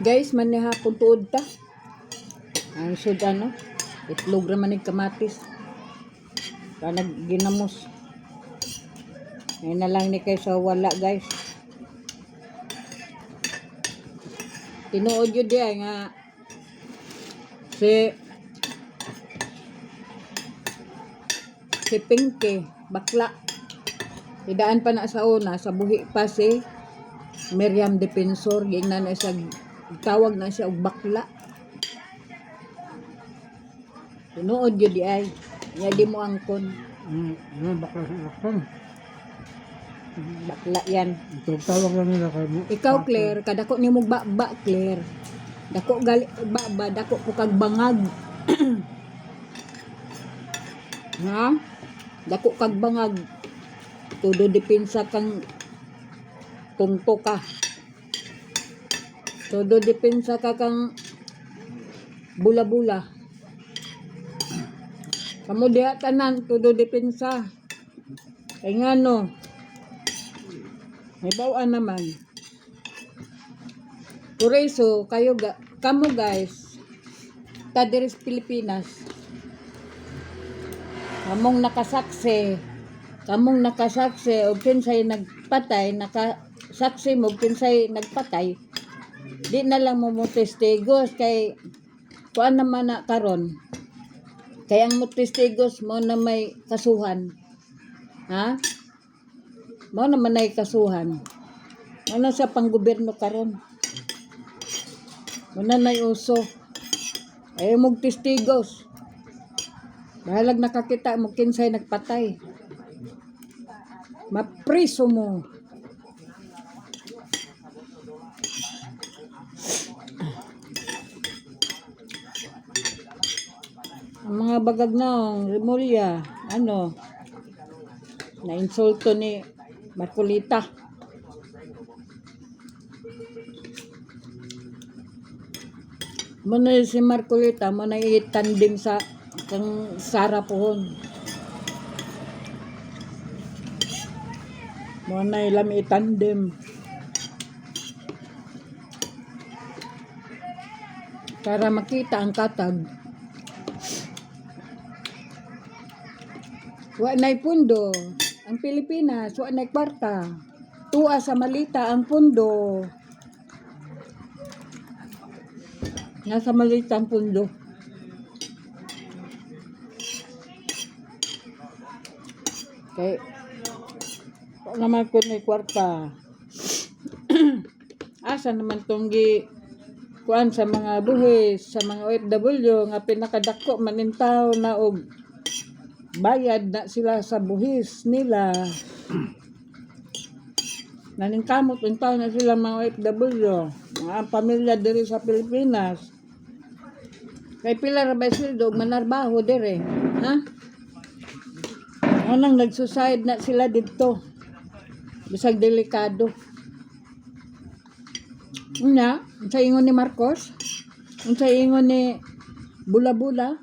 Guys, manihapon tuod ta. Ang sud ano, itlog ra man ning kamatis. Kanag ginamos. Ngayon na lang ni kay sa wala, guys. Tinuod yun di ay nga si Pinky, bakla. Idaan pa na sa una, sa buhi pa si Miriam Defensor, gingnan na siya, tawag na siya og bakla. Tinuod yun di ay, nga di mo angkon. Bakla sa akon. Bakla yan. Tawag lang nila kay mo. Ikaw, Claire, kadako ni mo ba, Claire. Dako gali, ba, dako po kag bangag. Ha? Dako kag bangag. Todo depensa kang tungto ka. Todo depensa ka kang bula-bula. Kamu diha tanan, todo depensa. Kay nga no, may bawaan naman. Kureso, kamo guys, tadiris Pilipinas. Kamong nakasaksi, o kinsay nagpatay, nakasaksi mo, kinsay nagpatay, di na lang mo testigos, kay kuan naman na karon. Kaya ang testigos mo na may kasuhan. Ha? Mo naman ay kasuhan. Ano sa panggobyerno karon? Muna na uso. Ayaw mong testigos. Bahalag nakakita mo kinsay nagpatay. Mapriso mo. Ang mga bagag na Remulla, na-insulto ni Marcolita. Muna si Marcolita, muna itandem sa kang Sara pohon. Muna ilam itandem. Para makita ang katag. Wa na'y pundo ang Pilipinas, wa na'y kwarta. Tuwa sa malita ang pundo. Nasa malita ang pundo. Okay. Wa naman ko na'y kwarta. Asa naman tong kuan sa mga buhis, sa mga OFW nga pinakadako manintaw na og bayad na sila sa buhis nila. Naningkamot ang tao na sila mga OFW, mga pamilya diri sa Pilipinas. Kay pila ra ba sila manarbaho diri, ha? Anong nagsuicide na sila dito. Bisag delikado. Unya, sa ingon ni Marcos, sa ingon ni Bula-Bula,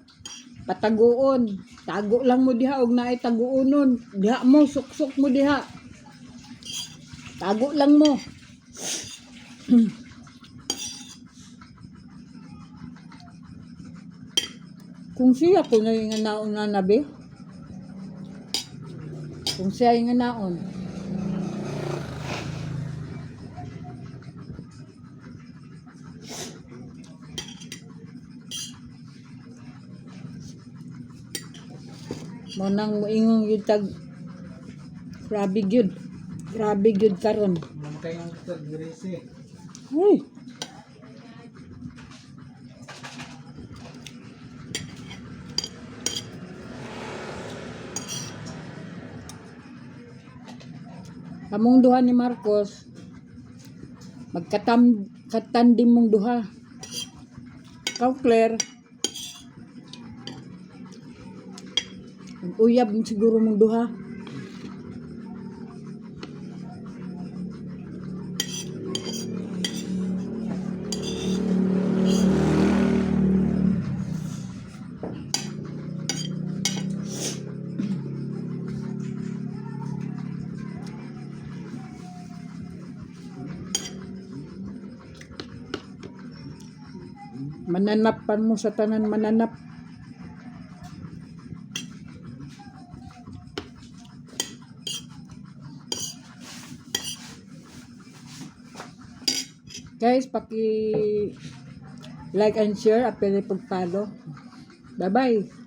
pataguon. Tago lang mo diha og naay taguonon. Diha mo suksok mo diha. Tago lang mo. Kung siya ko na yung naon na nabi. Kung siya yung naon. Mo nang moingong yung tag grabe gyud karon. Namatay ang tag-grese. Ay. Kamong duha ni Marcos katandem mong duha. Ikaw, Claire, uyab siguro mong duha. Mananapan mo sa tanan mananap. Guys, paki like and share, apel pag follow. Bye bye.